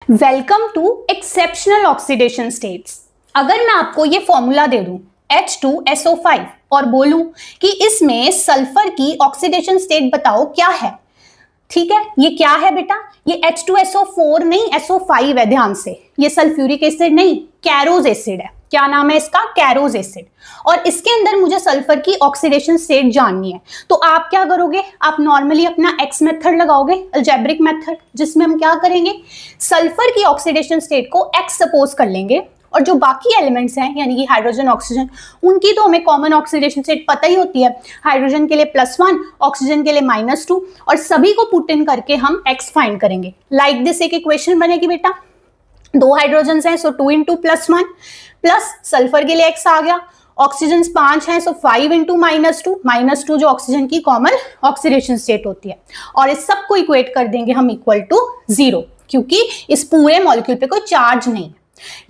Welcome to exceptional oxidation states. अगर मैं आपको ये फॉर्मूला दे दूं H2SO5 और बोलूं कि इसमें सल्फर की ऑक्सीडेशन स्टेट बताओ क्या है, ठीक है, ये क्या है बेटा? ये H2SO4 नहीं, SO5 है। ध्यान से, ये सल्फ्यूरिक एसिड नहीं, कैरोज एसिड है। क्या नाम है इसका? कैरोज एसिड। और इसके अंदर मुझे सल्फर की ऑक्सीडेशन स्टेट जाननी है, तो आप क्या करोगे? आप नॉर्मली अपना एक्स मेथड लगाओगे, अलजेब्रिक मेथड, जिसमें हम क्या करेंगे, सल्फर की ऑक्सीडेशन स्टेट को एक्स सपोज कर लेंगे और जो बाकी एलिमेंट्स हैं यानी कि हाइड्रोजन, ऑक्सीजन, उनकी तो हमें कॉमन ऑक्सीडेशन स्टेट पता ही होती है। हाइड्रोजन के लिए +1, ऑक्सीजन के लिए -2, और सभी को पुट इन करके हम x फाइंड करेंगे। लाइक दिस एक इक्वेशन बनेगी बेटा। 2 हाइड्रोजन हैं, सो 2 × +1 प्लस सल्फर के लिए x आ गया। ऑक्सीजन 5 हैं, सो 5 × -2 जो ऑक्सीजन की कॉमन ऑक्सीडेशन स्टेट होती है, और इस सब को इक्वेट कर देंगे हम इक्वल टू 0, क्योंकि इस पूरे मॉलिक्यूल पे कोई चार्ज नहीं है।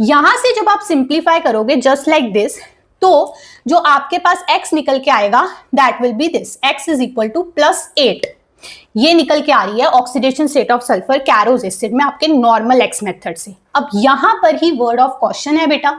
यहां से जब आप सिंप्लीफाई करोगे जस्ट लाइक दिस, तो जो आपके पास x निकल के आएगा that will be this, x is equal to +8। ये निकल के आ रही है oxidation state of sulphur Caro's acid में आपके नॉर्मल x मेथड से। अब यहां पर ही वर्ड ऑफ क्वेश्चन है बेटा,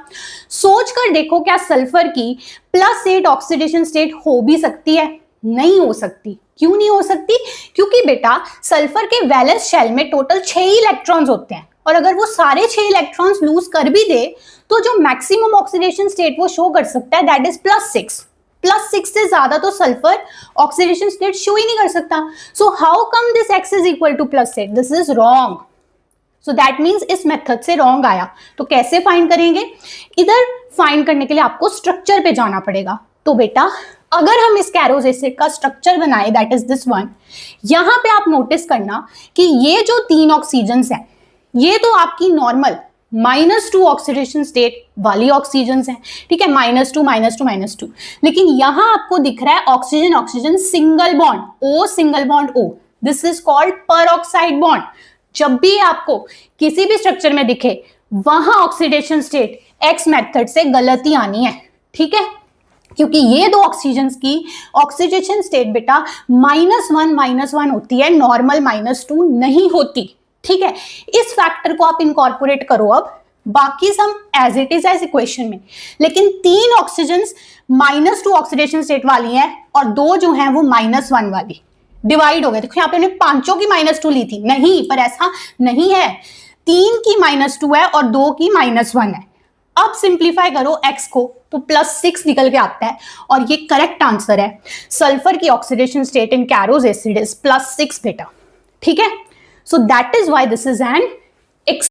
सोच कर देखो क्या सल्फर की +8 ऑक्सीडेशन स्टेट हो भी सकती है? नहीं हो सकती। क्यों नहीं हो सकती? क्योंकि बेटा सल्फर के वैलेंस शेल में टोटल 6 इलेक्ट्रॉन्स होते हैं, और अगर वो सारे 6 इलेक्ट्रॉन्स लूज कर भी दे तो जो मैक्सिमम ऑक्सीडेशन स्टेट वो शो कर सकता है दैट इज +6। +6 से ज्यादा तो सल्फर ऑक्सीडेशन स्टेट शो ही नहीं कर सकता। So how come this x is equal to +8? This is wrong. So that means इस मेथड से रॉन्ग आया। तो कैसे फाइंड करेंगे? इधर फाइंड करने के लिए आपको स्ट्रक्चर पे जाना पड़ेगा। तो बेटा अगर हम इस कैरोज एसिड का स्ट्रक्चर बनाए दैट इज दिस वन, यहां पे आप नोटिस करना कि ये जो 3 ऑक्सीजन्स हैं ये तो आपकी नॉर्मल -2 ऑक्सीडेशन स्टेट वाली ऑक्सीजन्स हैं, ठीक है, -2 -2 लेकिन यहां आपको दिख रहा है oxygen oxygen single bond, O single bond O, this is called peroxide bond. जब भी आपको किसी भी स्ट्रक्चर में दिखे वहां ऑक्सीडेशन स्टेट एक्स मेथड से गलती आनी है, ठीक है, क्योंकि ये 2 ऑक्सीजन्स की ऑक्सीडेशन स्टेट बेटा -1 होती है, नॉर्मल -2 नहीं होती, ठीक है। इस फैक्टर को आप इनकॉर्पोरेट करो अब, बाकी sum as it is as equation में, लेकिन 3 ऑक्सीजन्स -2 ऑक्सीडेशन स्टेट वाली हैं और 2 जो हैं वो -1 वाली डिवाइड हो गए। देखो यहाँ पे हमने 5 की -2 ली थी, नहीं, पर ऐसा नहीं है, 3 की -2 है और 2 की -1 है। अब सिंप्लीफाई करो x को तो +6 निकल के आता है, और ये करेक्ट आंसर है। सल्फर की oxidation state in कैरोज acid is +6 बेटा, ठीक है। So that is why this is an